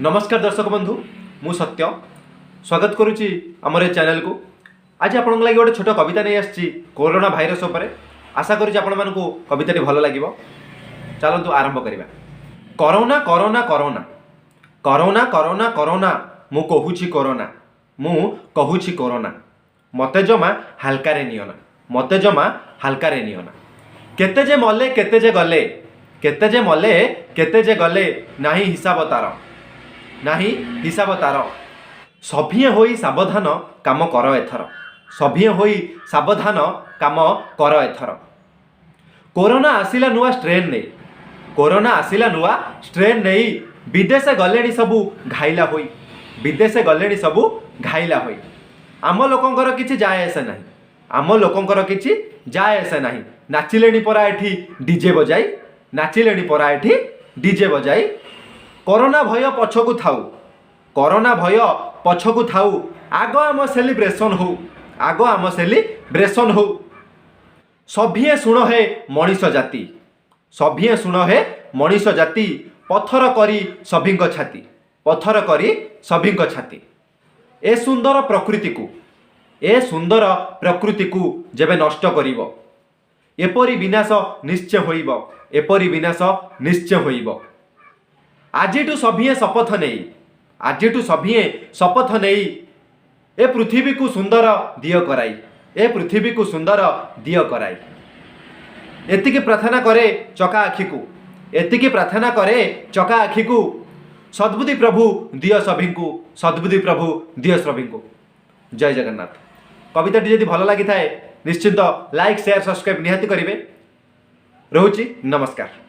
नमस्कार दर्शक बंधु मु सत्य स्वागत करुच्ची आमर चैनल को। आज आपण लगे गोटे छोट कविता नहीं आसी कोरोना भाइरस उपर आशा करुच्ची आपण मानकु कविताटी भल लगिब। चलतु आरंभ करिबा। Corona corona corona corona corona corona मु कहूची कोरोना मु कहूची कोरोना मते जमा हल्का रे नियना मते जमा हल्का रे नियना केते जे मले केते जे गले केते जे मले केते जे गले नाही हिसाब तार नाही हिसाब तार सभिए होई सावधान काम कर एथर सभिए होई सावधान काम कर एथर। कोरोना आसिला नुआ स्ट्रेन नहीं कोरोना आसिला नुआ स्ट्रेन नहीं विदेश गले सबू घाइला होई विदेश गले सबू घाइला होई आम लोकंकर किछि जाय आसे नाही आम लोकंकर किछि जाय आसे नाही नाचिलेनी परा एठी डीजे बजाई नाचिलेनी परा एठी डीजे बजाई। कोरोना भय पछकु थाउ कोरोना भय पछकु थाउ आगो आम सेलिब्रेशन हो आगो आम सेलिब्रेशन हो। सभिए शुण हे मनीष जाति सभिए शुण हे मनीष जाति पत्थर करी सभिंक छाती पत्थर करी सभिंक छाती। ए सुंदर प्रकृति को जेबे नष्ट करिवो एपरी विनाश निश्चय होइबो एपरी विनाश निश्चय होइबो। आजिठू सभिए शपथ नहीं आजिठू सभिए शपथ नहीं ए पृथ्वी को सुंदर दिय कराई ए पृथ्वी को सुंदर दिय कराई। एतिकी प्रार्थना करे चका आखी को एतिकी प्रार्थना करे चका आखी को सद्बुद्धि प्रभु दिय सभी को सद्बुद्धि प्रभु दिय सभी को। जय जगन्नाथ। कविताटी यदि भल लगी थाए निश्चिंत लाइक शेयर सब्सक्राइब निहाती करेंगे। रोची नमस्कार।